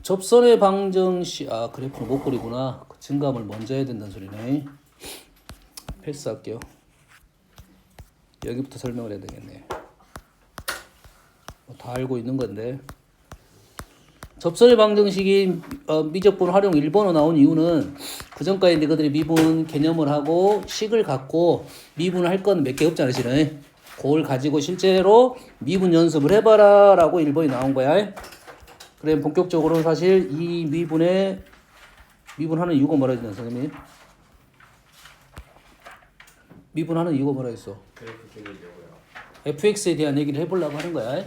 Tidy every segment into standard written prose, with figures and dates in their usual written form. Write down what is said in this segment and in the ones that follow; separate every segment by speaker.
Speaker 1: 접선의 방정식 그래프를 못 그리구나. 증감을 먼저 해야 된다는 소리네. 패스할게요. 여기부터 설명을 해야 되겠네. 다 알고 있는 건데 접선의 방정식이 미적분 활용 1번으로 나온 이유는 그 전까지 너희들이 미분 개념을 하고 식을 갖고 미분을 할 건 몇 개 없잖아 지금. 그걸 가지고 실제로 미분 연습을 해봐라 라고 1번이 나온 거야. 그래 본격적으로 사실 이 미분하는 이유가 뭐라 했나 선생님? 미분하는 이유가 뭐라 했어? fx에 대한 얘기를 해보려고 하는 거야.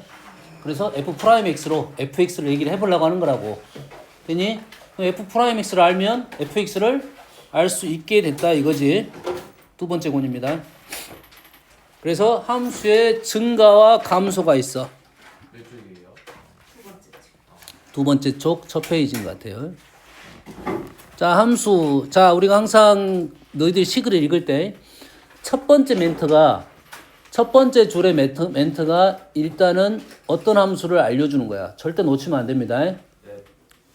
Speaker 1: 그래서 f'x로 fx를 얘기를 해보려고 하는 거라고. 됐니? f'x를 알면 fx를 알 수 있게 됐다 이거지. 두 번째 권입니다. 그래서 함수의 증가와 감소가 있어.
Speaker 2: 몇 쪽이에요?
Speaker 1: 두 번째 쪽 첫 페이지인 것 같아요. 자, 함수. 자, 우리가 항상 너희들이 식을 읽을 때 첫 번째 줄의 멘트가 일단은 어떤 함수를 알려주는 거야. 절대 놓치면 안 됩니다.
Speaker 2: 네.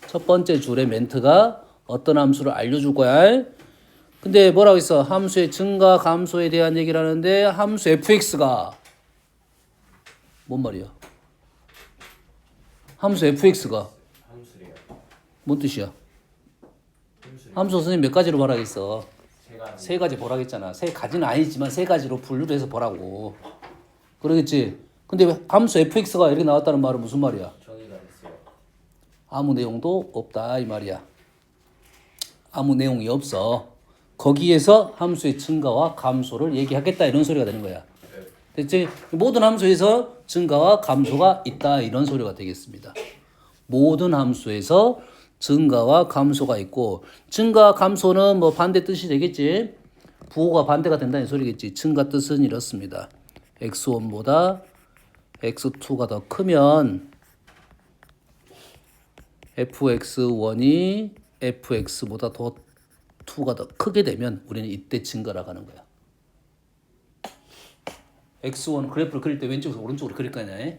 Speaker 1: 첫 번째 줄의 멘트가 어떤 함수를 알려줄 거야. 근데 뭐라고 했어? 함수의 증가, 감소에 대한 얘기를 하는데 함수 fx가 뭔 말이야? 함수 fx가
Speaker 2: 함수래요.
Speaker 1: 뭔 뜻이야?
Speaker 2: 함수래요.
Speaker 1: 함수 선생님 몇 가지로 말하겠어?
Speaker 2: 제가
Speaker 1: 세 가지 보라겠잖아. 세 가지는 아니지만 세 가지로 분류를 해서 보라고. 그러겠지? 근데 왜 함수 fx가 이렇게 나왔다는 말은 무슨 말이야?
Speaker 2: 정의가 됐어요.
Speaker 1: 아무 내용도 없다 이 말이야. 아무 내용이 없어. 거기에서 함수의 증가와 감소를 얘기하겠다 이런 소리가 되는 거야.
Speaker 2: 네.
Speaker 1: 됐지? 모든 함수에서 증가와 감소가 있다 이런 소리가 되겠습니다. 모든 함수에서 증가와 감소가 있고 증가 감소는 뭐 반대 뜻이 되겠지. 부호가 반대가 된다는 소리겠지. 증가 뜻은 이렇습니다. x1보다 x2가 더 크면 fx1이 fx보다 더 2가 더 크게 되면 우리는 이때 증가라고 하는 거야. x1 그래프를 그릴 때 왼쪽에서 오른쪽으로 그릴 거 아니야.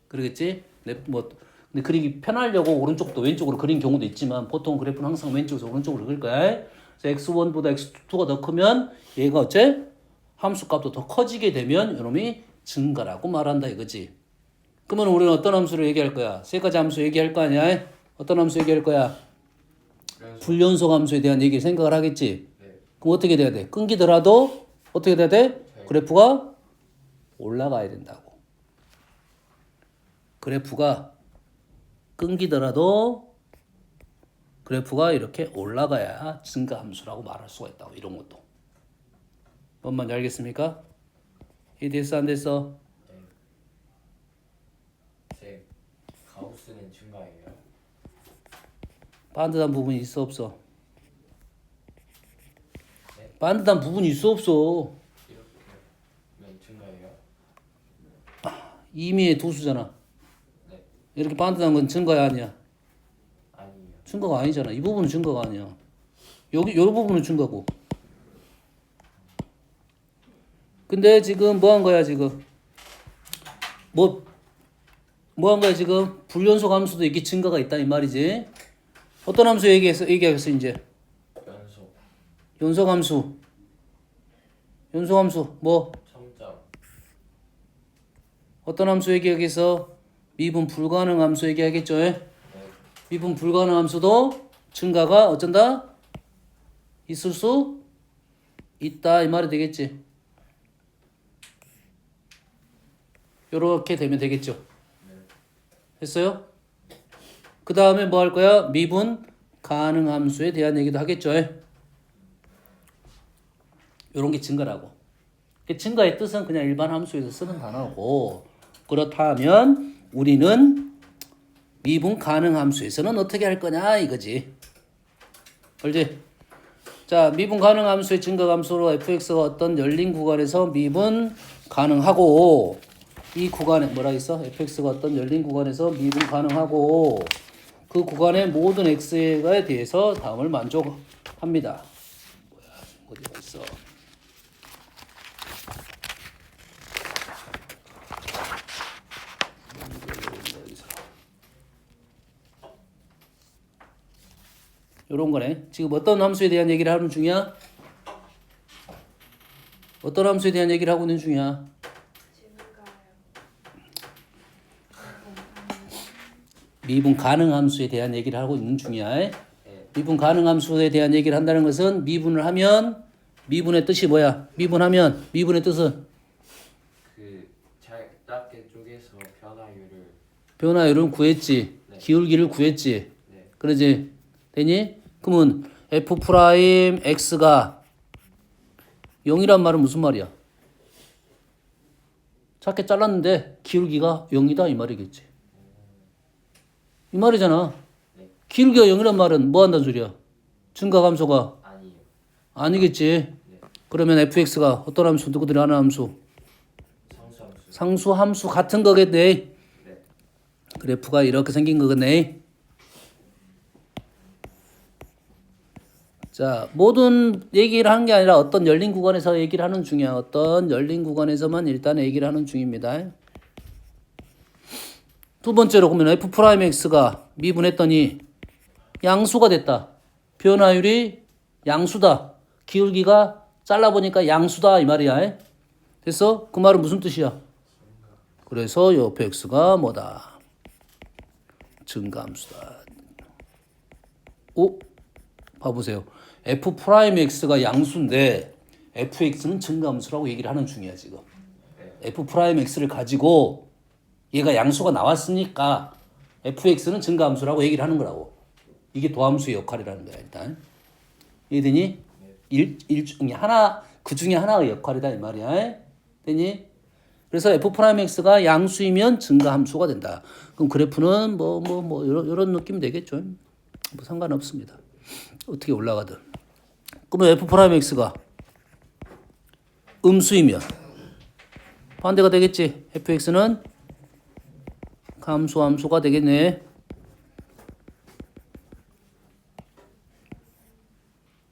Speaker 1: 그러겠지? 근데 그리기 편하려고 오른쪽도 왼쪽으로 그린 경우도 있지만 보통 그래프는 항상 왼쪽에서 오른쪽으로 그릴 거야. 그래서 x1보다 x2가 더 크면 얘가 어째? 함수 값도 더 커지게 되면 이놈이 증가라고 말한다 이거지. 그러면 우리는 어떤 함수를 얘기할 거야? 세 가지 함수 얘기할 거 아니야? 어떤 함수 얘기할 거야? 불연속 함수에 대한 얘기를 생각을 하겠지.
Speaker 2: 네.
Speaker 1: 그럼 어떻게 돼야 돼? 끊기더라도 어떻게 돼야 돼? 그래프가 올라가야 된다고. 그래프가 끊기더라도 그래프가 이렇게 올라가야 증가 함수라고 말할 수가 있다고. 이런 것도. 뭔 말인지 알겠습니까? 이 됐어 안 됐어?
Speaker 2: 제 가우스는 증가예요.
Speaker 1: 반듯한 부분이 있어 없어?
Speaker 2: 네.
Speaker 1: 반듯한 부분이 있어 없어?
Speaker 2: 이렇게면 증가예요.
Speaker 1: 임의의 도수잖아.
Speaker 2: 네.
Speaker 1: 이렇게 반듯한 건 증거야 아니야?
Speaker 2: 아니에요.
Speaker 1: 증거가 아니잖아. 이 부분은 증거가 아니야. 여기 요 부분은 증거고. 근데 지금 뭐 한 거야 지금? 뭐 한 거야 지금? 불연속 함수도 이게 증거가 있다 이 말이지. 어떤 함수 얘기했어 이제?
Speaker 2: 연속.
Speaker 1: 연속 함수 뭐?
Speaker 2: 첨점.
Speaker 1: 어떤 함수 얘기하겠어? 미분 불가능 함수 얘기하겠죠?
Speaker 2: 네.
Speaker 1: 미분 불가능 함수도 증가가 어쩐다? 있을 수 있다 이 말이 되겠지. 요렇게 되면 되겠죠. 했어요? 그 다음에 뭐 할 거야? 미분 가능 함수에 대한 얘기도 하겠죠. 요런 게 증가라고. 증가의 뜻은 그냥 일반 함수에서 쓰는 단어고, 그렇다면 우리는 미분 가능 함수에서는 어떻게 할 거냐 이거지. 알지? 자, 미분 가능 함수의 증가 함수로 fx가 어떤 열린 구간에서 미분 가능하고, 이 구간에 뭐라 했어? fx가 어떤 열린 구간에서 미분 가능하고 그 구간의 모든 x에 대해서 다음을 만족합니다. 뭐야? 어디가 있어? 요런 거네. 지금 어떤 함수에 대한 얘기를 하는 중이야? 어떤 함수에 대한 얘기를 하고 있는 중이야? 미분 가능 함수에 대한 얘기를 하고 있는 중이야.
Speaker 2: 네.
Speaker 1: 미분 가능 함수에 대한 얘기를 한다는 것은 미분을 하면 미분의 뜻이 뭐야? 미분하면 미분의 뜻은
Speaker 2: 잘 작게 쪼개서
Speaker 1: 변화율은 구했지.
Speaker 2: 네.
Speaker 1: 기울기를 구했지.
Speaker 2: 네.
Speaker 1: 그러지? 되니? 그러면 f 프라임 x가 0이란 말은 무슨 말이야? 작게 잘랐는데 기울기가 0이다 이 말이겠지. 이 말이잖아.
Speaker 2: 네.
Speaker 1: 기울기가 0이란 말은 뭐 한다는 소리야? 증가함수가
Speaker 2: 아니요.
Speaker 1: 아니겠지.
Speaker 2: 네.
Speaker 1: 그러면 fx가 어떤 함수 누구들이 하는 함수?
Speaker 2: 상수함수.
Speaker 1: 상수함수 같은 거겠네.
Speaker 2: 네.
Speaker 1: 그래프가 이렇게 생긴 거겠네. 자, 모든 얘기를 하는 게 아니라 어떤 열린 구간에서 얘기를 하는 중이야. 어떤 열린 구간에서만 일단 얘기를 하는 중입니다. 두 번째로 보면 f 프라임 x가 미분했더니 양수가 됐다. 변화율이 양수다. 기울기가 잘라보니까 양수다 이 말이야. 됐어? 그 말은 무슨 뜻이야? 그래서 요 fx가 뭐다? 증가함수다. 오? 봐보세요. f 프라임 x가 양수인데 fx는 증가함수라고 얘기를 하는 중이야 지금. f 프라임 x를 가지고 얘가 양수가 나왔으니까 fx는 증가함수라고 얘기를 하는 거라고. 이게 도함수의 역할이라는 거야 일단. 이해되니? 하나 그 중에 하나의 역할이다 이 말이야. 되니? 그래서 f 프라임 x가 양수이면 증가함수가 된다. 그럼 그래프는 뭐 이런 느낌 되겠죠. 뭐 상관없습니다. 어떻게 올라가든. 그러면 f 프라임 x가 음수이면 반대가 되겠지. fx는 감소함수가 되겠네.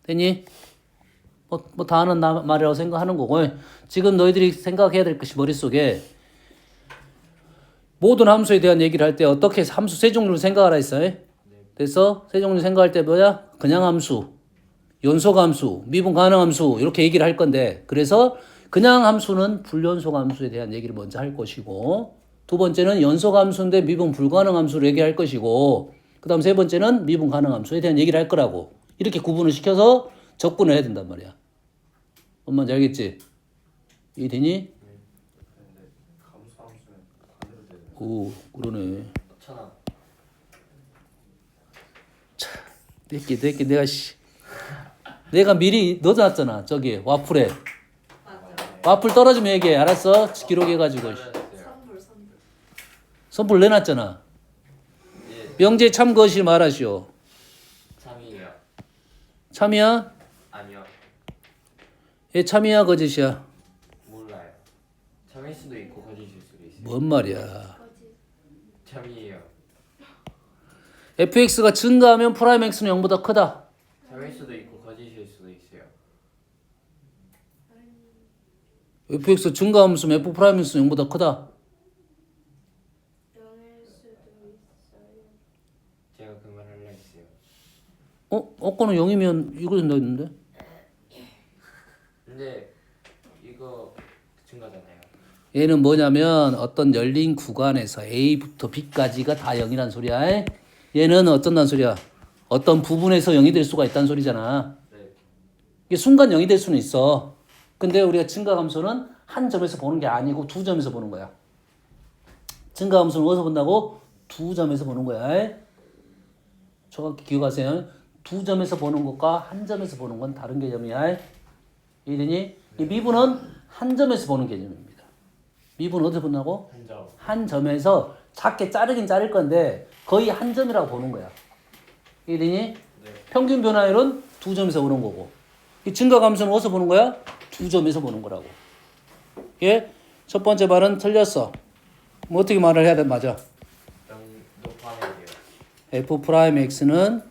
Speaker 1: 되니? 뭐 다 아는 말이라고 생각하는 거고 지금 너희들이 생각해야 될 것이 머릿속에 모든 함수에 대한 얘기를 할 때 어떻게 함수 세 종류를 생각하라 했어요? 그래서 세 종류 생각할 때 뭐야? 그냥 함수, 연속 함수, 미분 가능 함수 이렇게 얘기를 할 건데 그래서 그냥 함수는 불연속 함수에 대한 얘기를 먼저 할 것이고 두 번째는 연속 함수인데 미분 불가능 함수를 얘기할 것이고 그 다음 세 번째는 미분 가능 함수에 대한 얘기를 할 거라고 이렇게 구분을 시켜서 접근을 해야 된단 말이야. 뭔 말인지 알겠지? 이해되니?
Speaker 2: 감수함수는 반대로 되는.
Speaker 1: 오 그러네.
Speaker 2: 천안.
Speaker 1: 내가 미리 넣어놨잖아 저기 와플에. 와플 떨어지면 얘기해. 알았어? 기록해가지고. 선불 내놨잖아.
Speaker 2: 예.
Speaker 1: 명제 참것이 말하시오.
Speaker 2: 3이에요.
Speaker 1: 참이야?
Speaker 2: 아니요.
Speaker 1: 얘 참이야 거짓이야?
Speaker 2: 몰라요. 참일 수도 있고 거짓일 수도 있어요.
Speaker 1: 뭔 말이야.
Speaker 2: 참이에요.
Speaker 1: fx가 증가하면 프라임 x는 0보다 크다.
Speaker 2: 참일 수도 있고 거짓일 수도 있어요.
Speaker 1: fx 증가하면서 f 프라임 x는 0보다 크다.
Speaker 2: 제가 그 말 하려 했어요.
Speaker 1: 아까는 0이면 이거 된다 했는데.
Speaker 2: 근데 이거 증가잖아요.
Speaker 1: 얘는 뭐냐면 어떤 열린 구간에서 A부터 B까지가 다 0이란 소리야. 얘는 어쩐단 소리야? 어떤 부분에서 0이 될 수가 있다는 소리잖아.
Speaker 2: 네.
Speaker 1: 이게 순간 0이 될 수는 있어. 근데 우리가 증가함수는 한 점에서 보는 게 아니고 두 점에서 보는 거야. 증가함수는 어디서 본다고? 두 점에서 보는 거야. 정확히 기억하세요. 두 점에서 보는 것과 한 점에서 보는 건 다른 개념이야. 이해되니? 이 미분은 한 점에서 보는 개념입니다. 미분은 어디서 본다고?
Speaker 2: 한 점.
Speaker 1: 한 점에서 작게 자르긴 자를 건데 거의 한 점이라고 보는 거야. 이해되니?
Speaker 2: 네.
Speaker 1: 평균 변화율은 두 점에서 보는 거고 이 증가감수는 어디서 보는 거야? 두 점에서 보는 거라고. 예? 첫 번째 말은 틀렸어. 뭐 어떻게 말을 해야 돼? 맞아.
Speaker 2: 0도 포함해야 돼요.
Speaker 1: f 프라임 x는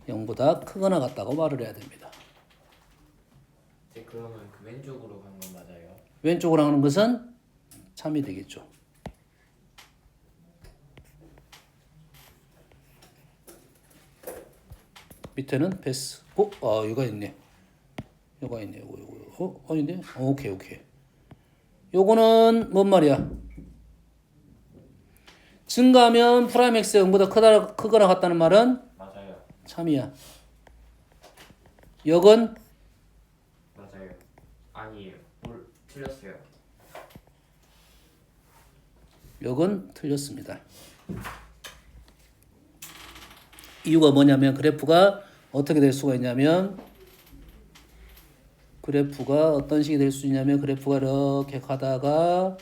Speaker 1: 0보다 크거나 같다고 말을 해야 됩니다.
Speaker 2: 이제 그러면 그 왼쪽으로 간 건 맞아요?
Speaker 1: 왼쪽으로 하는 것은 참이 되겠죠. 밑에는 패스. 이거 있네. 요거 있네. 요거. 아닌데? 오케이. 요거는 뭔 말이야? 증가하면 프라임 x가 0보다 크거나 같다는 말은
Speaker 2: 맞아요.
Speaker 1: 참이야. 역은
Speaker 2: 맞아요. 아니에요. 틀렸어요.
Speaker 1: 역은 틀렸습니다. 이유가 뭐냐면 그래프가 어떻게 될 수가 있냐면 그래프가 어떤 식이 될 수 있냐면 그래프가 이렇게 가다가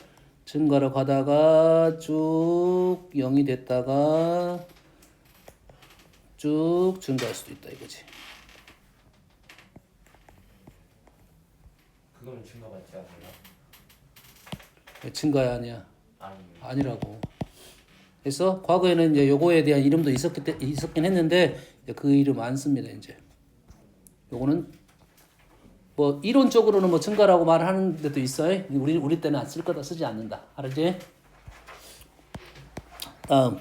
Speaker 1: 증가로 가다가 쭉 0이 됐다가 쭉 증가할 수도 있다 이거지.
Speaker 2: 그거는 증가받지 않아요?
Speaker 1: 왜 증가야 아니야?
Speaker 2: 아니에요.
Speaker 1: 아니라고. 그래서 과거에는 이제 요거에 대한 이름도 있었긴 했는데 이제 그 이름 안 씁니다 이제. 요거는 뭐 이론적으로는 뭐 증가라고 말하는 데도 있어요. 우리 때는 안 쓸 거다 쓰지 않는다. 알았지? 다음.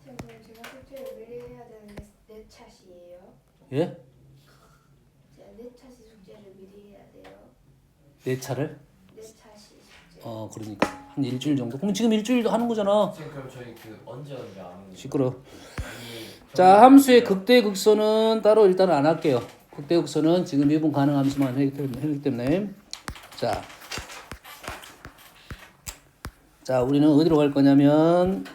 Speaker 3: 그럼 제가 숙제를 미리 해야 되는데 내 탓이에요?
Speaker 1: 예?
Speaker 3: 제가 내 탓이 숙제를 미리 해야 돼요?
Speaker 1: 내 차를?
Speaker 3: 내 탓이 숙제.
Speaker 1: 그러니까 한 일주일 정도. 그럼 지금 일주일도 하는 거잖아.
Speaker 2: 지금 그럼 저희 그 언제 안 하는 거예요?
Speaker 1: 시끄러.
Speaker 2: 아니,
Speaker 1: 자, 함수의 극대 극소는 따로 일단 안 할게요. 극대 극소는 지금 미분 가능 함수만 했기 때문에. 자, 우리는 어디로 갈 거냐면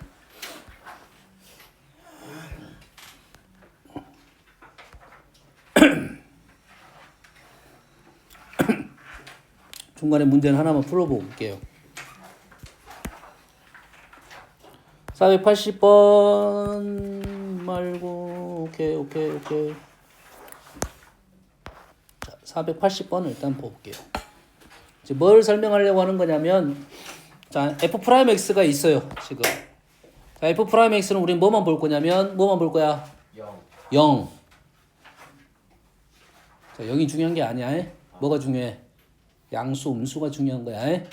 Speaker 1: 중간에 문제는 하나만 풀어볼게요. 480번 말고 오케이. 자, 480번을 일단 볼게요. 이제 뭘 설명하려고 하는 거냐면 자, F'X가 있어요. 지금. 자, F'X는 우린 뭐만 볼 거냐면 뭐만 볼 거야?
Speaker 2: 0.
Speaker 1: 0. 자, 0이 중요한 게 아니야. 뭐가 중요해? 양수, 음수가 중요한 거야.
Speaker 2: 네.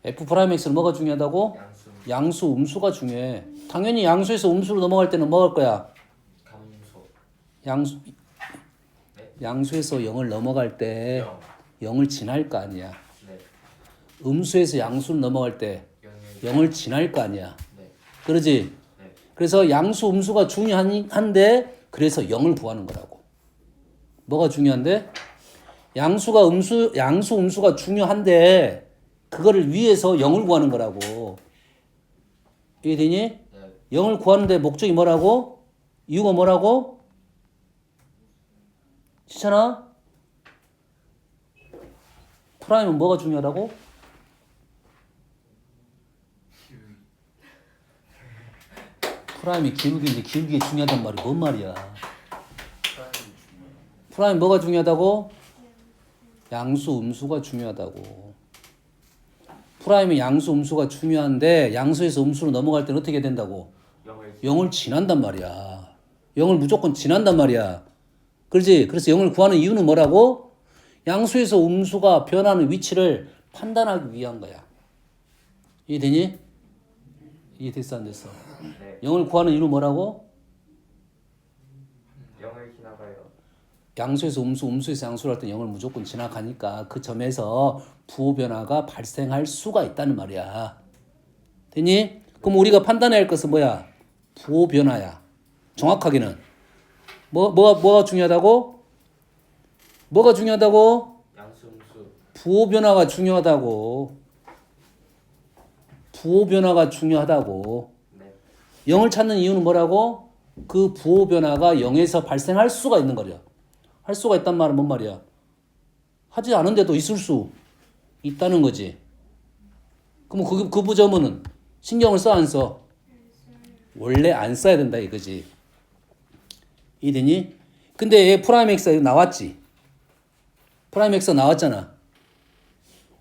Speaker 1: F'X는 뭐가 중요하다고?
Speaker 2: 양수.
Speaker 1: 양수, 음수가 중요해. 당연히 양수에서 음수로 넘어갈 때는 뭐 할 거야?
Speaker 2: 감소.
Speaker 1: 양수에서 0을 넘어갈 때
Speaker 2: 0.
Speaker 1: 0을 지날 거 아니야.
Speaker 2: 네.
Speaker 1: 음수에서 양수를 넘어갈 때
Speaker 2: 0을
Speaker 1: 0을 지날 거 아니야.
Speaker 2: 네.
Speaker 1: 그러지?
Speaker 2: 네.
Speaker 1: 그래서 양수, 음수가 중요한데 그래서 0을 구하는 거라고. 뭐가 중요한데? 양수, 음수가 중요한데 그거를 위해서 0을 구하는 거라고. 이해되니?
Speaker 2: 네.
Speaker 1: 0을 구하는데 목적이 뭐라고? 이유가 뭐라고? 시찬아? 프라임은 뭐가 중요하다고? 프라임이 기울기인데 중요하단 말이 뭔 말이야? 프라임 뭐가 중요하다고? 양수, 음수가 중요하다고. 프라임이 양수, 음수가 중요한데 양수에서 음수로 넘어갈 때는 어떻게 된다고? 0을 지난단 말이야. 0을 무조건 지난단 말이야. 그렇지? 그래서 0을 구하는 이유는 뭐라고? 양수에서 음수가 변하는 위치를 판단하기 위한 거야. 이해되니? 이해됐어 안 됐어?
Speaker 2: 네.
Speaker 1: 0을 구하는 이유는 뭐라고?
Speaker 2: 0을 지나가요.
Speaker 1: 양수에서 음수에서 양수를 할 때 0을 무조건 지나가니까 그 점에서 부호 변화가 발생할 수가 있다는 말이야. 되니? 그럼 우리가 판단해야 할 것은 뭐야? 부호 변화야. 정확하게는 뭐가 중요하다고? 뭐가 중요하다고?
Speaker 2: 양수, 음수.
Speaker 1: 부호 변화가 중요하다고. 부호 변화가 중요하다고.
Speaker 2: 네.
Speaker 1: 0을 찾는 이유는 뭐라고? 그 부호 변화가 0에서 발생할 수가 있는 거야. 할 수가 있단 말은 뭔 말이야? 하지 않은데도 있을 수 있다는 거지. 그럼 그 부점은 신경을 써 안 써? 원래 안 써야 된다 이거지. 이해되니? 근데 얘 프라임 X가 나왔지. 프라임 X가 나왔잖아.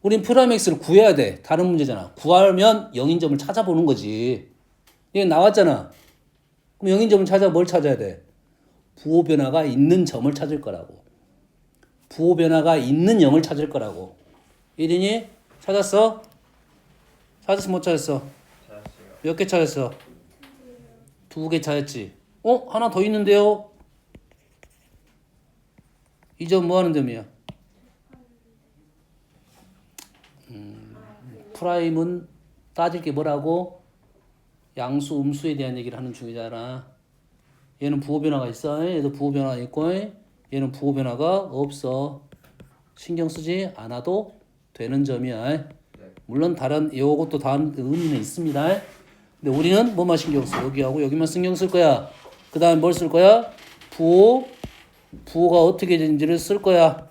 Speaker 1: 우린 프라임 X를 구해야 돼. 다른 문제잖아. 구하면 0인 점을 찾아보는 거지. 얘 나왔잖아. 그럼 0인 점을 뭘 찾아야 돼? 부호 변화가 있는 점을 찾을 거라고. 부호 변화가 있는 0을 찾을 거라고. 이해되니? 찾았어? 찾았어 못 찾았어?
Speaker 2: 잘했어요.
Speaker 1: 몇 개 찾았어? 2개 찾았지. 하나 더 있는데요. 이 점 뭐 하는 점이야? 프라임은 따질 게 뭐라고? 양수, 음수에 대한 얘기를 하는 중이잖아. 얘는 부호 변화가 있어. 얘도 부호 변화가 있고, 얘는 부호 변화가 없어. 신경 쓰지 않아도 되는 점이야. 물론 다른 요것도 다른 의미는 있습니다. 근데 우리는 뭐만 신경 써? 여기하고 여기만 신경 쓸 거야. 그 다음에 뭘 쓸 거야? 부호가 어떻게 되는지를 쓸 거야.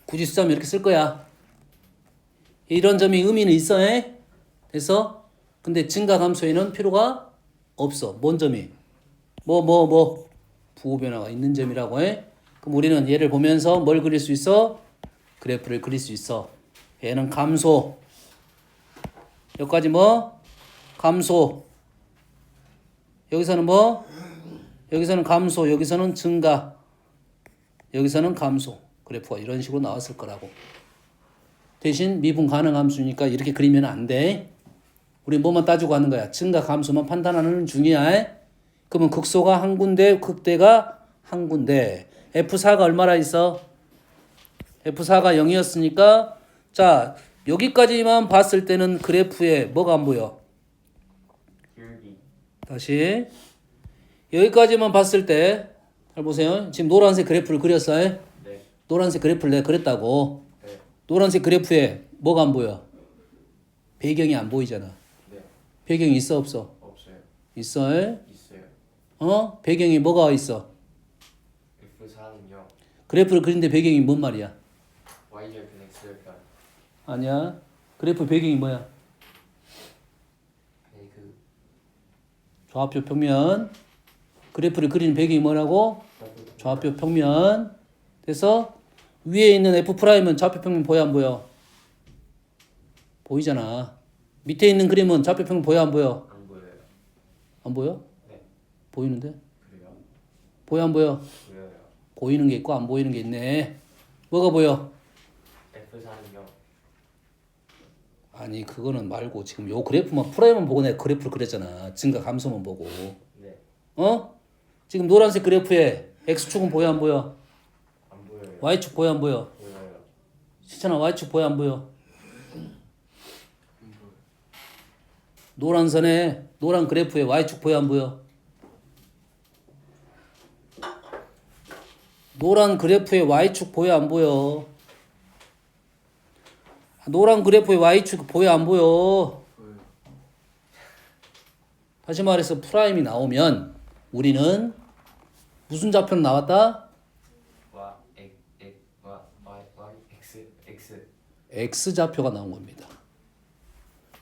Speaker 1: 굳이 쓰자면 이렇게 쓸 거야. 이런 점이 의미는 있어. 그래서 근데 증가함수에는 필요가 없어. 뭔 점이? 부호 변화가 있는 점이라고 해. 그럼 우리는 얘를 보면서 뭘 그릴 수 있어? 그래프를 그릴 수 있어. 얘는 감소. 여기까지 뭐? 감소. 여기서는 뭐? 여기서는 감소. 여기서는 증가. 여기서는 감소. 그래프가 이런 식으로 나왔을 거라고. 대신 미분 가능 함수니까 이렇게 그리면 안 돼. 우리 뭐만 따지고 하는 거야? 증가 감소만 판단하는 중이야. 그러면 극소가 한 군데, 극대가 한 군데. F4가 얼마나 있어? F4가 0이었으니까 자 여기까지만 봤을 때는 그래프에 뭐가 안 보여?
Speaker 2: 기울기.
Speaker 1: 다시 여기까지만 봤을 때 잘 보세요. 지금 노란색 그래프를 그렸어요.
Speaker 2: 네.
Speaker 1: 노란색 그래프를 내가 그렸다고.
Speaker 2: 네.
Speaker 1: 노란색 그래프에 뭐가 안 보여? 배경이 안 보이잖아.
Speaker 2: 네.
Speaker 1: 배경이 있어 없어?
Speaker 2: 없어요.
Speaker 1: 있어.
Speaker 2: 있어요.
Speaker 1: 배경이 뭐가 있어?
Speaker 2: F4는요.
Speaker 1: 그래프를 그린데 배경이 뭔 말이야?
Speaker 2: Y절편 X절편.
Speaker 1: 아니야. 그래프 배경이 뭐야?
Speaker 2: 아니 그
Speaker 1: 좌표 평면. 그래프를 그리는 배경이 뭐라고? 좌표 평면. 그래서 위에 있는 F'은 좌표 평면 보여 안 보여? 보이잖아. 밑에 있는 그림은 좌표 평면 보여 안 보여?
Speaker 2: 안 보여요.
Speaker 1: 안 보여?
Speaker 2: 네.
Speaker 1: 보이는데?
Speaker 2: 그래요?
Speaker 1: 보여 안 보여?
Speaker 2: 보여요.
Speaker 1: 보이는 게 있고 안 보이는 게 있네. 뭐가 보여?
Speaker 2: F4는요.
Speaker 1: 아니 그거는 말고 지금 요 그래프만 프라임만 보고 내가 그래프를 그렸잖아. 증가 감소만 보고.
Speaker 2: 네.
Speaker 1: 지금 노란색 그래프에 X축은 보여 안 보여?
Speaker 2: 안 보여요.
Speaker 1: Y축 보여 안 보여?
Speaker 2: 보여요.
Speaker 1: 시천아 Y축 보여 안 보여? 노란 선에 노란 그래프에 Y축 보여 안 보여? 노란 그래프에 Y축 보여 안 보여? 노란 그래프에 Y축 보여 안 보여? 다시 말해서 프라임이 나오면 우리는 무슨 좌표는 나왔다?
Speaker 2: X.
Speaker 1: X좌표가 나온 겁니다.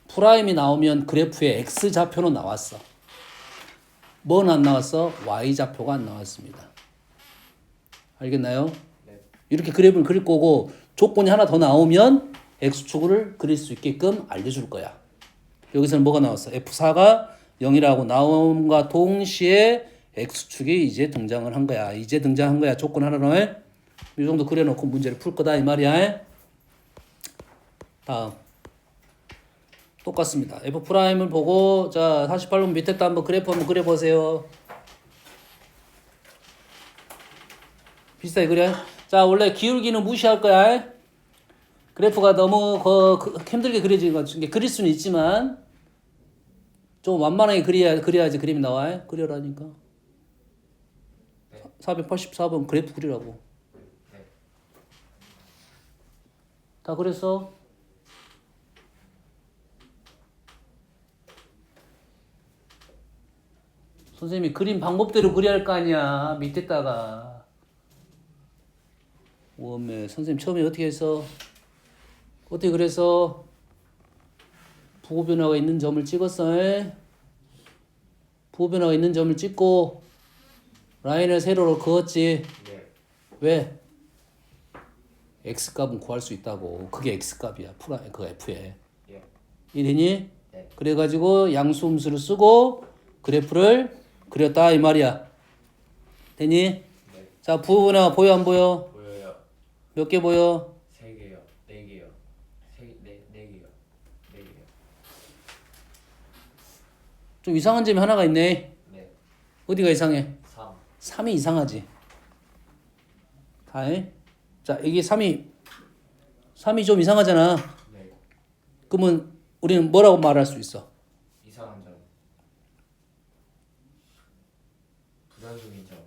Speaker 1: 프라임이 나오면 그래프에 X좌표는 나왔어. 뭐는 안 나왔어? Y좌표가 안 나왔습니다. 알겠나요?
Speaker 2: 네.
Speaker 1: 이렇게 그래프를 그릴 거고 조건이 하나 더 나오면 X축을 그릴 수 있게끔 알려줄 거야. 여기서는 뭐가 나왔어? F4가 0이라고 나옴과 동시에 X축이 이제 등장을 한 거야. 이제 등장한 거야. 조건 하나를 이 정도 그려놓고 문제를 풀 거다 이 말이야. 다음 똑같습니다. F'을 보고 자 48번 밑에 또 한번 그래프 한번 그려보세요. 비슷하게 그려. 자 원래 기울기는 무시할 거야. 그래프가 너무 힘들게 그려진 것 중에 그릴 수는 있지만 좀 완만하게 그려야지 그림이 나와. 그려라니까. 484번 그래프 그리라고.
Speaker 2: 네.
Speaker 1: 다 그랬어? 선생님이 그림 방법대로 그려야 할 거 아니야. 밑에다가. 원매 선생님 처음에 어떻게 했어? 어떻게 그래서 부호 변화가 있는 점을 찍었어? 부호 변화가 있는 점을 찍고 라인을 세로로 그었지.
Speaker 2: 네.
Speaker 1: 왜? X값은 구할 수 있다고. 그게 X값이야. 그 F에.
Speaker 2: 예.
Speaker 1: 이되니?
Speaker 2: 네.
Speaker 1: 그래가지고 양수 음수를 쓰고 그래프를 그렸다 이 말이야. 되니?
Speaker 2: 네.
Speaker 1: 자 부호 변화 보여 안 보여?
Speaker 2: 보여요.
Speaker 1: 몇 개 보여?
Speaker 2: 3개요. 4개요. 4개요. 4개요.
Speaker 1: 좀 이상한 점이 하나가 있네. 어디가 이상해?
Speaker 2: 3.
Speaker 1: 3이 이상하지. 다해. 자, 이게 3이 좀 이상하잖아.
Speaker 2: 네.
Speaker 1: 그러면 우리는 뭐라고 말할 수 있어?
Speaker 2: 이상한 점. 불연속인 점.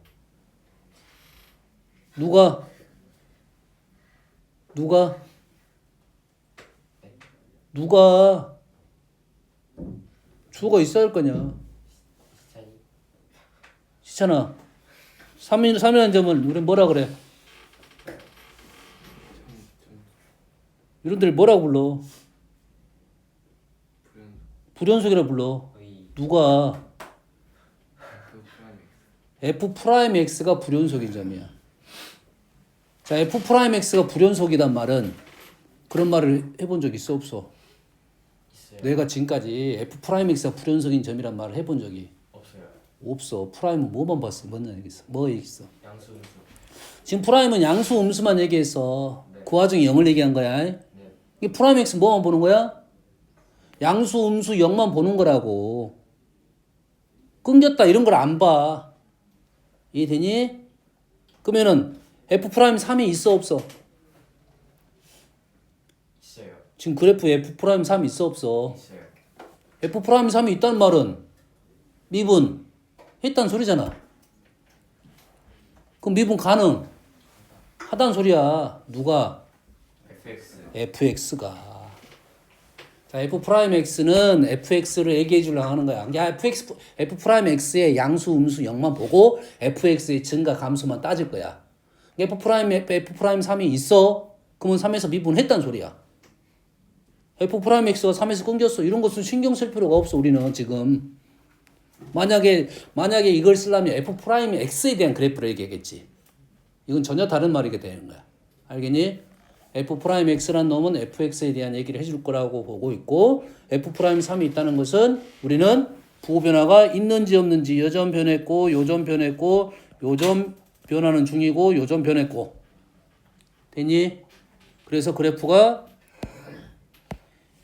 Speaker 1: 누가 주어가 있어야 할 거냐?
Speaker 2: 시차이.
Speaker 1: 시잖아. 3이라는 점은 우리 뭐라 그래? 이런 데를 뭐라고 불러? 불연속이라 불러.
Speaker 2: 거의
Speaker 1: 누가? F'X가 불연속인 점이야. 자, F'X가 불연속이란 말은 그런 말을 해본 적 있어 없어?
Speaker 2: 있어요.
Speaker 1: 내가 지금까지 F'X가 불연속인 점이란 말을 해본 적이
Speaker 2: 없어요.
Speaker 1: 없어. 프라임은 뭐만 봤어? 뭔 얘기했어? 뭐 얘기했어?
Speaker 2: 양수 음수.
Speaker 1: 지금 프라임은 양수 음수만 얘기했어.
Speaker 2: 네.
Speaker 1: 그 와중에 0을 얘기한 거야.
Speaker 2: 네.
Speaker 1: 이 프라임 X 뭐만 보는 거야? 양수 음수 0만 보는 거라고. 끊겼다 이런 걸 안 봐. 이해되니? 그러면은 F 프라임 3이 있어 없어?
Speaker 2: 있어요.
Speaker 1: 지금 그래프 F 프라임 3 있어 없어?
Speaker 2: 있어요.
Speaker 1: F 프라임 3이 있다는 말은 미분 했단 소리잖아. 그럼 미분 가능 하단 소리야. 누가?
Speaker 2: FX.
Speaker 1: FX가. 자, F 프라임 X는 FX를 얘기해 주려고 하는 거야. 야, F 프라임 X의 양수, 음수 0만 보고 FX의 증가, 감소만 따질 거야. F 프라임 3이 있어? 그러면 3에서 미분했단 소리야. F 프라임 X가 3에서 끊겼어. 이런 것은 신경 쓸 필요가 없어, 우리는 지금. 만약에 이걸 쓰려면 F 프라임 X에 대한 그래프를 얘기하겠지. 이건 전혀 다른 말이게 되는 거야. 알겠니? F 프라임 X란 놈은 FX에 대한 얘기를 해줄 거라고 보고 있고, F 프라임 3이 있다는 것은 우리는 부호 변화가 있는지 없는지, 여점 변했고, 요점 변했고, 요점 변하는 중이고, 요점 변했고. 됐니? 그래서 그래프가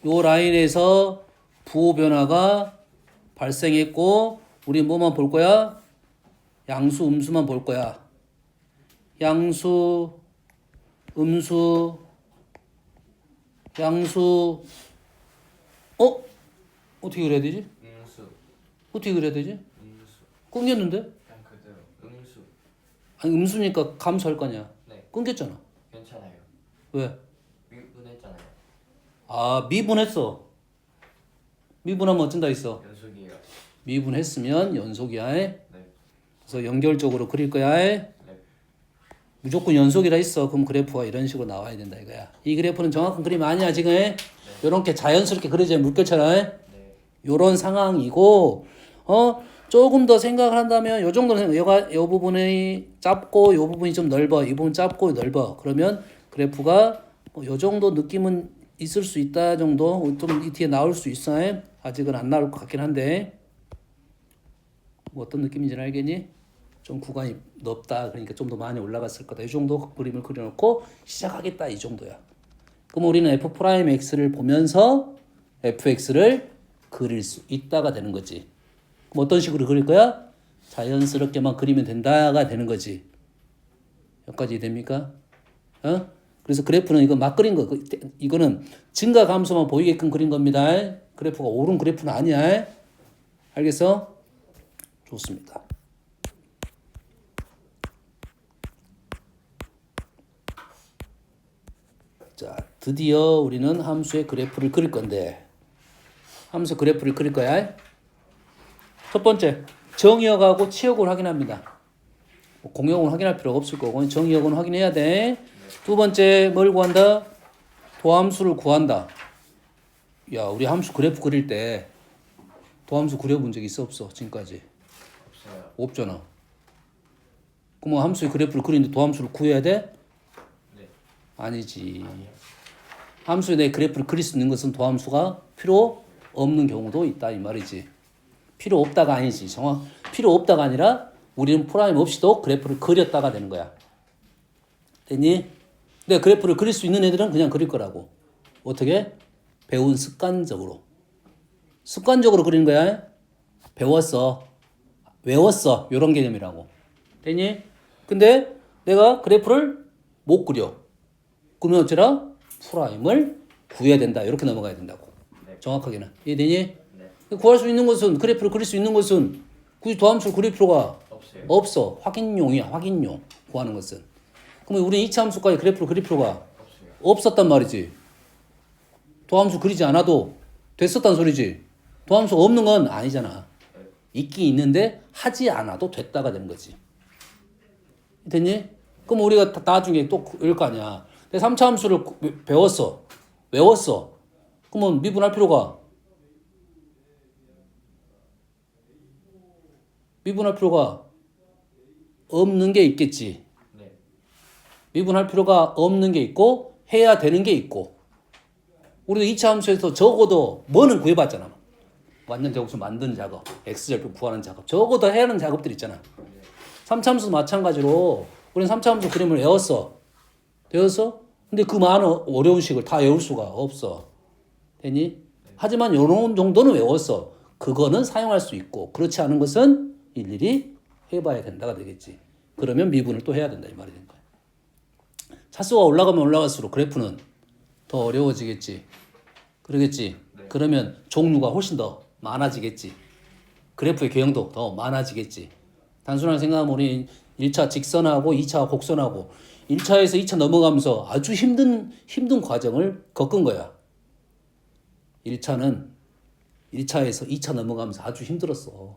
Speaker 1: 요 라인에서 부호 변화가 발생했고, 우리 뭐만 볼 거야? 양수, 음수만 볼 거야. 양수, 음수, 양수, 어떻게 그래야 되지?
Speaker 2: 음수.
Speaker 1: 어떻게 그래야 되지?
Speaker 2: 음수.
Speaker 1: 끊겼는데?
Speaker 2: 그냥 그대로. 음수.
Speaker 1: 아니, 음수니까 감소할 거냐?
Speaker 2: 네.
Speaker 1: 끊겼잖아.
Speaker 2: 괜찮아요.
Speaker 1: 왜?
Speaker 2: 미분했잖아요.
Speaker 1: 아, 미분했어. 미분하면 어쩐다 있어?
Speaker 2: 연속이에요.
Speaker 1: 미분했으면 연속이야.
Speaker 2: 네.
Speaker 1: 그래서 연결적으로 그릴 거야.
Speaker 2: 네.
Speaker 1: 무조건 연속이라 있어. 그럼 그래프가 이런 식으로 나와야 된다 이거야. 이 그래프는 정확한 그림 아니야 지금. 요렇게 자연스럽게 그려져야 물결처럼.
Speaker 2: 네.
Speaker 1: 요런 상황이고, 조금 더 생각을 한다면 요 정도는 요 부분이 짧고 요 부분이 좀 넓어. 이 부분 짧고 넓어. 그러면 그래프가 요 정도 느낌은 있을 수 있다 정도. 좀 이 뒤에 나올 수 있어. 아직은 안 나올 것 같긴 한데. 뭐 어떤 느낌인지는 알겠니? 좀 구간이 넓다. 그러니까 좀 더 많이 올라갔을 거다. 이 정도 그림을 그려놓고 시작하겠다. 이 정도야. 그럼 우리는 F 프라임 X를 보면서 FX를 그릴 수 있다가 되는 거지. 그럼 어떤 식으로 그릴 거야? 자연스럽게만 그리면 된다가 되는 거지. 여기까지 됩니까? 그래서 그래프는 이거 막 그린 거. 이거는 증가 감소만 보이게끔 그린 겁니다. 그래프가 옳은 그래프는 아니야. 알겠어? 좋습니다. 자, 드디어 우리는 함수의 그래프를 그릴 건데, 함수 그래프를 그릴 거야. 첫 번째, 정의역하고 치역을 확인합니다. 뭐 공역은 확인할 필요가 없을 거고 정의역은 확인해야 돼. 두 번째, 뭘 구한다? 도함수를 구한다. 야, 우리 함수 그래프 그릴 때 도함수 그려본 적 있어 없어? 지금까지?
Speaker 2: 없어요.
Speaker 1: 없잖아. 그럼 함수의 그래프를 그리는데 도함수를 구해야 돼?
Speaker 2: 네.
Speaker 1: 아니지. 함수에 내 그래프를 그릴 수 있는 것은 도함수가 필요 없는 경우도 있다 이 말이지. 필요 없다가 아니지. 필요 없다가 아니라 우리는 프라임 없이도 그래프를 그렸다가 되는 거야. 됐니? 내가 그래프를 그릴 수 있는 애들은 그냥 그릴 거라고. 어떻게? 배운 습관적으로. 습관적으로 그리는 거야. 배웠어. 외웠어. 요런 개념이라고. 됐니? 근데 내가 그래프를 못 그려. 그러면 어쩌라? 프라임을 구해야 된다. 이렇게 넘어가야 된다고.
Speaker 2: 네.
Speaker 1: 정확하게는. 이해되니?
Speaker 2: 네.
Speaker 1: 구할 수 있는 것은 그래프를 그릴 수 있는 것은 굳이 도함수를 그릴 필요가
Speaker 2: 없어요.
Speaker 1: 없어. 확인용이야. 확인용. 구하는 것은. 그러면 우리는 이차 함수까지 그래프를 그릴 필요가
Speaker 2: 없어요.
Speaker 1: 없었단 말이지. 도함수 그리지 않아도 됐었단 소리지. 도함수가 없는 건 아니잖아. 있긴 있는데 하지 않아도 됐다가 되는 거지. 됐니? 그럼 우리가 나중에 또 이럴 거 아니야. 내 3차 함수를 배웠어. 외웠어. 그러면 미분할 필요가 없는 게 있겠지.
Speaker 2: 네.
Speaker 1: 미분할 필요가 없는 게 있고 해야 되는 게 있고. 우리도 2차 함수에서 적어도 뭐는 구해봤잖아. 완전 제곱수 만드는 작업, x절편 구하는 작업. 적어도 해야 하는 작업들 있잖아. 3차 함수도 마찬가지로 우리는 3차 함수 그림을 외웠어. 되었어? 근데 그 많은 어려운 식을 다 외울 수가 없어. 됐니? 하지만 요런 정도는 외웠어. 그거는 사용할 수 있고 그렇지 않은 것은 일일이 해봐야 된다가 되겠지. 그러면 미분을 또 해야 된다 이 말이 된 거야. 차수가 올라가면 올라갈수록 그래프는 더 어려워지겠지. 그러겠지.
Speaker 2: 네.
Speaker 1: 그러면 종류가 훨씬 더 많아지겠지. 그래프의 개형도 더 많아지겠지. 단순하게 생각하면 우리 1차 직선하고 2차 곡선하고 1차에서 2차 넘어가면서 아주 힘든 과정을 겪은 거야. 1차는 1차에서 2차 넘어가면서 아주 힘들었어.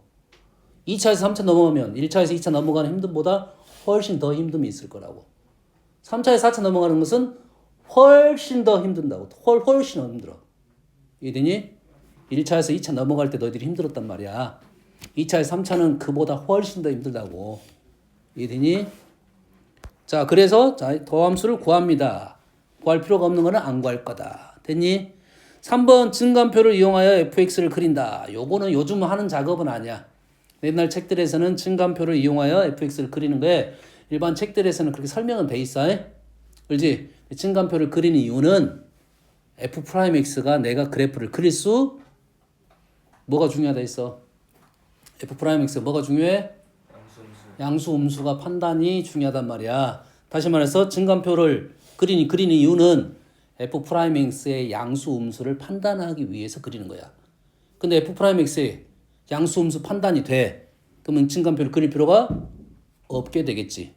Speaker 1: 2차에서 3차 넘어가면 1차에서 2차 넘어가는 힘듦보다 훨씬 더 힘듦이 있을 거라고. 3차에서 4차 넘어가는 것은 훨씬 더 힘든다고. 훨씬 더 힘들어. 이해되니? 1차에서 2차 넘어갈 때 너희들이 힘들었단 말이야. 2차에서 3차는 그보다 훨씬 더 힘들다고. 이해되니? 자, 그래서 자, 더함수를 구합니다. 구할 필요가 없는 거는 안 구할 거다. 됐니? 3번 증감표를 이용하여 fx를 그린다. 요거는 요즘 하는 작업은 아니야. 옛날 책들에서는 증감표를 이용하여 fx를 그리는 거에 일반 책들에서는 그렇게 설명은 돼 있어. 그렇지? 증감표를 그리는 이유는 f'x가 내가 그래프를 그릴 수 뭐가 중요하다 했어? f'x가 뭐가 중요해? 양수 음수가 판단이 중요하단 말이야. 다시 말해서 증감표를 그리는 이유는 f'x의 양수 음수를 판단하기 위해서 그리는 거야. 근데 f'x의 양수 음수 판단이 돼. 그러면 증감표를 그릴 필요가 없게 되겠지.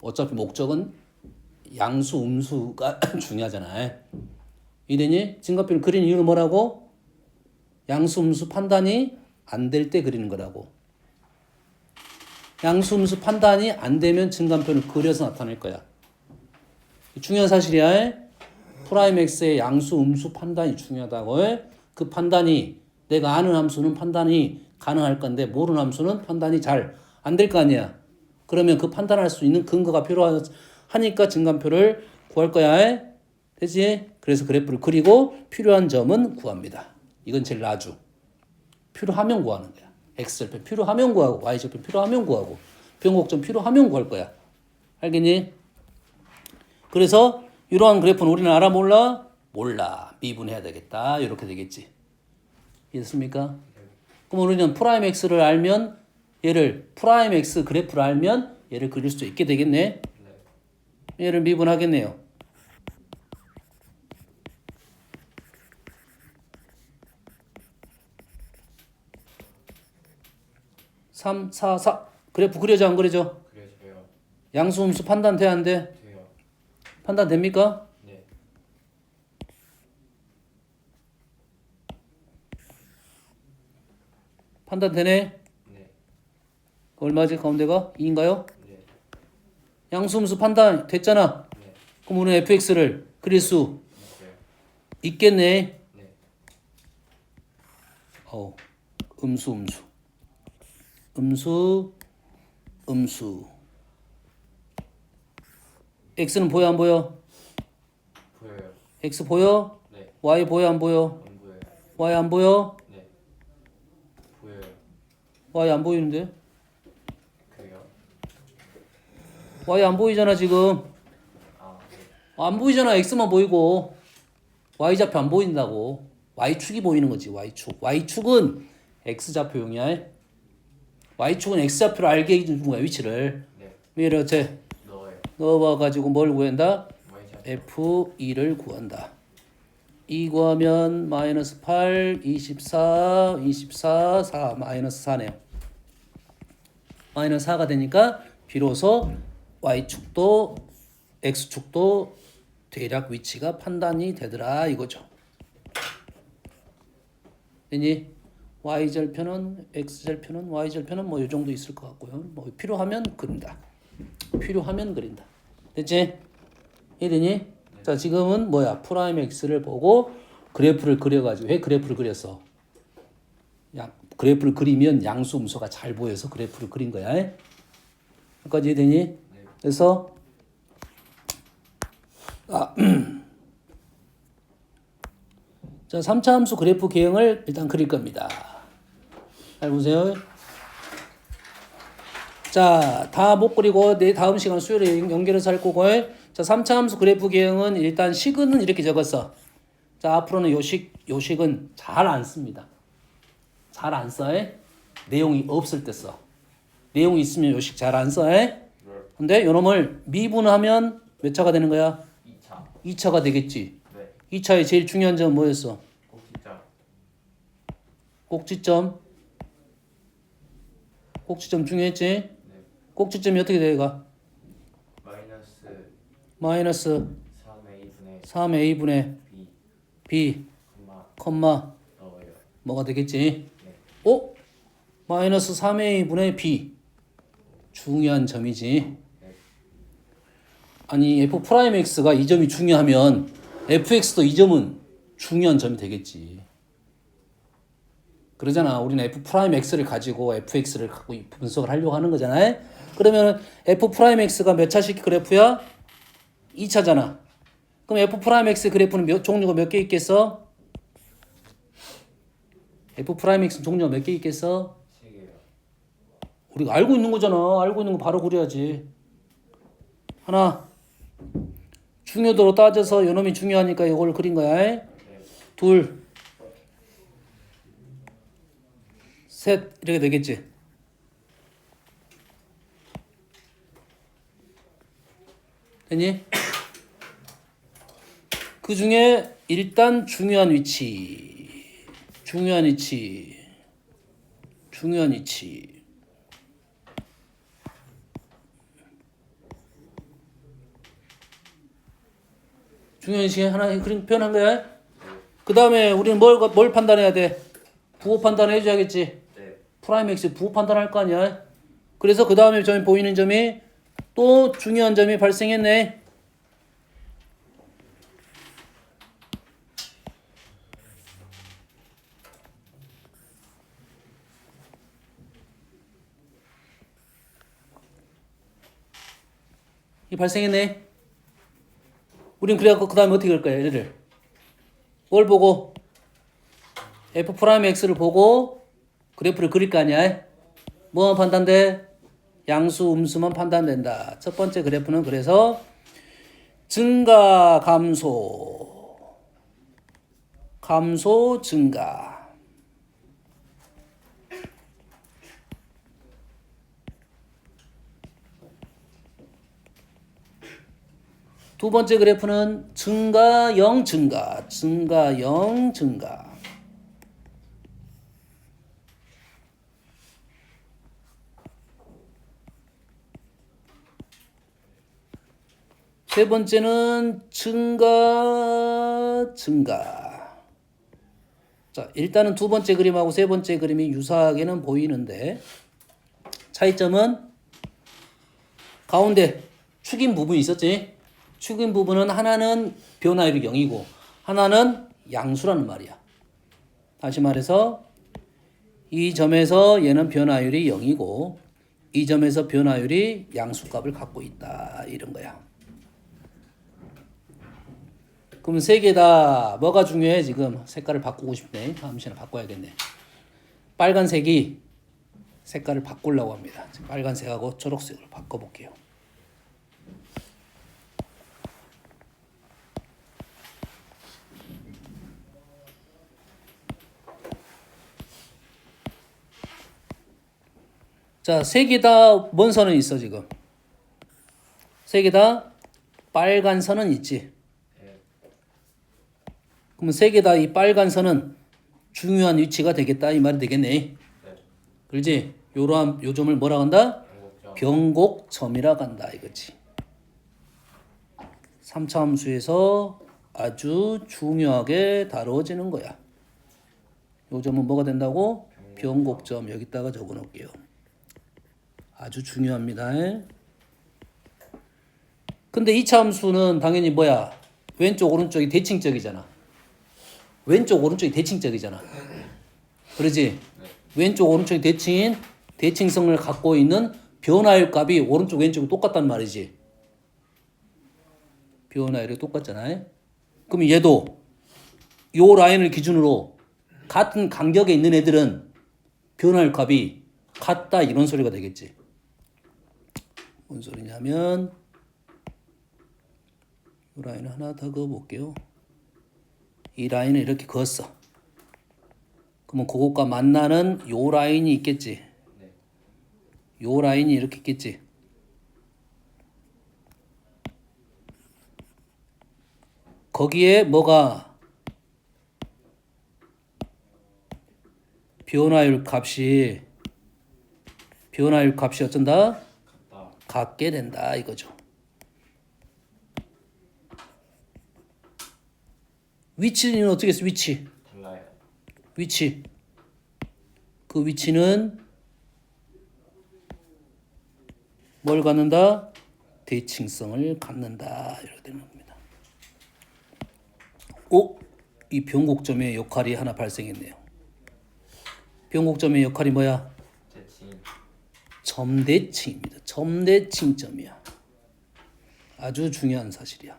Speaker 1: 어차피 목적은 양수 음수가 중요하잖아. 이되니? 증감표를 그리는 이유는 뭐라고? 양수 음수 판단이 안 될 때 그리는 거라고. 양수 음수 판단이 안 되면 증감표를 그려서 나타낼 거야. 중요한 사실이야. 프라임 x의 양수 음수 판단이 중요하다고. 그 판단이 내가 아는 함수는 판단이 가능할 건데 모르는 함수는 판단이 잘 안 될 거 아니야. 그러면 그 판단할 수 있는 근거가 필요하니까 증감표를 구할 거야. 되지? 그래서 그래프를 그리고 필요한 점은 구합니다. 이건 제일 나주. 필요하면 구하는 거야. x절편 필요하면 구하고 y절편 필요하면 구하고 변곡점 필요하면 구할 거야. 알겠니? 그래서 이러한 그래프는 우리는 알아 몰라? 몰라. 미분해야 되겠다. 이렇게 되겠지. 이해됐습니까? 그럼 우리는 프라임 x를 알면 얘를 프라임 x 그래프를 알면 얘를 그릴 수 있게 되겠네. 얘를 미분하겠네요. 3, 4, 4 그래프 그려져 안 그려져?
Speaker 2: 그려져요.
Speaker 1: 양수 음수 판단 돼 안 돼?
Speaker 2: 돼요.
Speaker 1: 판단 됩니까?
Speaker 2: 네.
Speaker 1: 판단 되네?
Speaker 2: 네.
Speaker 1: 얼마지 가운데가? 2인가요?
Speaker 2: 네.
Speaker 1: 양수 음수 판단 됐잖아.
Speaker 2: 네.
Speaker 1: 그럼 우리는 fx를 그릴 수
Speaker 2: 있어요.
Speaker 1: 있겠네.
Speaker 2: 네.
Speaker 1: 음수 x는 보여 안 보여?
Speaker 2: 보여요.
Speaker 1: x 보여?
Speaker 2: 네.
Speaker 1: y 보여 안 보여?
Speaker 2: 안 보여요.
Speaker 1: y 안 보여?
Speaker 2: 네. 보여요.
Speaker 1: y 안 보이는데?
Speaker 2: 그래요?
Speaker 1: y 안 보이잖아 지금.
Speaker 2: 아, 네.
Speaker 1: 안 보이잖아. x만 보이고 y좌표 안 보인다고. y축이 보이는 거지. y축은 x좌표용이야. y축은 x좌표를 알게 해준 거야 위치를.
Speaker 2: 네.
Speaker 1: 위를 어째
Speaker 2: 넣어요.
Speaker 1: 넣어봐가지고 뭘 구한다?
Speaker 2: Y좌표.
Speaker 1: f2를 구한다. 2 구하면 마이너스 8, 24, 24, 4 마이너스 4네요. 마이너스 4가 되니까 비로소 y축도 x축도 대략 위치가 판단이 되더라 이거죠. 되니 y절편은 x절편은 y절편은 뭐 이 정도 있을 것 같고요. 뭐 필요하면 그린다. 필요하면 그린다. 됐지? 이해되니? 자 지금은 뭐야? 프라임 x를 보고 그래프를 그려가지고 왜 그래프를 그렸어? 그래프를 그리면 양수 음수가 잘 보여서 그래프를 그린 거야. 여기까지 이해되니? 그래서 자 3차 함수 그래프 개형을 일단 그릴 겁니다. 잘 보세요. 자, 다 못 그리고 내 다음 시간 수요일에 연결해서 할 거고. 자, 3차 함수 그래프 개형은 일단 식은 이렇게 적었어. 자, 앞으로는 요식은 잘 안 씁니다. 잘 안 써. 내용이 없을 때 써. 내용이 있으면 요식 잘 안 써. 근데 요놈을 미분하면 몇 차가 되는 거야?
Speaker 2: 2차.
Speaker 1: 2차가 되겠지.
Speaker 2: 네.
Speaker 1: 2차의 제일 중요한 점은 뭐였어?
Speaker 2: 꼭지점.
Speaker 1: 꼭지점. 꼭지점 중요했지?
Speaker 2: 네.
Speaker 1: 꼭지점이 어떻게 돼가? 마이너스
Speaker 2: 3a분의
Speaker 1: 3a분의
Speaker 2: b,
Speaker 1: b, 컴마
Speaker 2: 넣어요.
Speaker 1: 뭐가 되겠지?
Speaker 2: 네.
Speaker 1: 오? 마이너스 3a분의 b 중요한 점이지.
Speaker 2: 네.
Speaker 1: 아니 f 프라임 x가 이 점이 중요하면 fx도 이 점은 중요한 점이 되겠지. 그러잖아. 우리는 f 프라임 x를 가지고 fx를 갖고 분석을 하려고 하는 거잖아. 그러면 f 프라임 x가 몇 차식 그래프야? 2차잖아. 그럼 f 프라임 x 그래프는 종류가 몇 개 있겠어? f 프라임 x 종류가 몇 개 있겠어?
Speaker 2: 3개요.
Speaker 1: 우리가 알고 있는 거잖아. 알고 있는 거 바로 그려야지. 하나. 중요도로 따져서 요놈이 중요하니까 이걸 그린 거야.
Speaker 2: 네.
Speaker 1: 둘. 셋. 이렇게 되겠지. 됐니? 그 중에 일단 중요한 위치. 중요한 위치. 중요한 위치 하나 그림 표현한 거야. 그 다음에 우리는 뭘 판단해야 돼? 부호 판단해줘야겠지.
Speaker 2: 네.
Speaker 1: 프라임 x 부호 판단할 거 아니야. 그래서 그 다음에 점이 보이는 점이 또 중요한 점이 발생했네. 이 발생했네. 우린 그래갖고 그 다음에 어떻게 할 거야, 얘를? 뭘 보고? f 프라임 x를 보고 그래프를 그릴 거 아니야? 뭐만 판단돼? 양수, 음수만 판단된다. 첫 번째 그래프는 그래서 증가, 감소, 감소, 증가. 두 번째 그래프는 증가, 0, 증가, 증가, 0, 증가. 세 번째는 증가, 증가. 자, 일단은 두 번째 그림하고 세 번째 그림이 유사하게는 보이는데 차이점은 가운데 축인 부분이 있었지. 축인 부분은 하나는 변화율이 0이고 하나는 양수라는 말이야. 다시 말해서 이 점에서 얘는 변화율이 0이고 이 점에서 변화율이 양수값을 갖고 있다. 이런 거야. 그럼 세 개 다 뭐가 중요해? 지금 색깔을 바꾸고 싶네. 다음 시간에 바꿔야겠네. 빨간색이 색깔을 바꾸려고 합니다. 빨간색하고 초록색으로 바꿔볼게요. 자, 세 개 다 뭔 선은 있어 지금? 세 개 다 빨간 선은 있지.
Speaker 2: 네.
Speaker 1: 그러면 세 개 다 이 빨간 선은 중요한 위치가 되겠다 이 말이 되겠네.
Speaker 2: 네.
Speaker 1: 그렇지? 요러한 요점을 뭐라 한다?
Speaker 2: 변곡점.
Speaker 1: 변곡점이라 간다 이거지. 3차 함수에서 아주 중요하게 다루어지는 거야. 요점은 뭐가 된다고? 변곡점. 여기다가 적어 놓을게요. 아주 중요합니다. 근데 2차 함수는 당연히 뭐야? 왼쪽 오른쪽이 대칭적이잖아. 왼쪽 오른쪽이 대칭적이잖아. 그러지? 왼쪽 오른쪽이 대칭인 대칭성을 갖고 있는 변화율 값이 오른쪽 왼쪽이 똑같단 말이지. 변화율이 똑같잖아요. 그럼 얘도 요 라인을 기준으로 같은 간격에 있는 애들은 변화율 값이 같다 이런 소리가 되겠지. 뭔 소리냐면 이 라인을 하나 더 그어볼게요. 이 라인을 이렇게 그었어. 그러면 그것과 만나는 요 라인이 있겠지.
Speaker 2: 네.
Speaker 1: 요 라인이 이렇게 있겠지. 거기에 뭐가 변화율 값이 어쩐다?
Speaker 2: 같다.
Speaker 1: 같게 된다 이거죠. 위치는 어떻게 했어?
Speaker 2: 달라요.
Speaker 1: 위치. 그 위치는 뭘 갖는다? 대칭성을 갖는다. 이렇게 되는 겁니다. 오? 이 변곡점의 역할이 하나 발생했네요. 변곡점의 역할이 뭐야?
Speaker 2: 대칭.
Speaker 1: 점대칭입니다. 점대칭점이야. 아주 중요한 사실이야.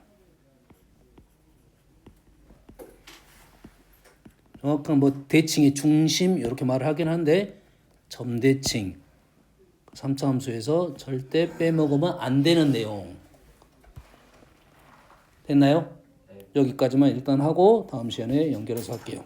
Speaker 1: 정확한 뭐 대칭의 중심 이렇게 말을 하긴 한데 점대칭 3차 함수에서 절대 빼먹으면 안 되는 내용. 됐나요?
Speaker 2: 네.
Speaker 1: 여기까지만 일단 하고 다음 시간에 연결해서 할게요.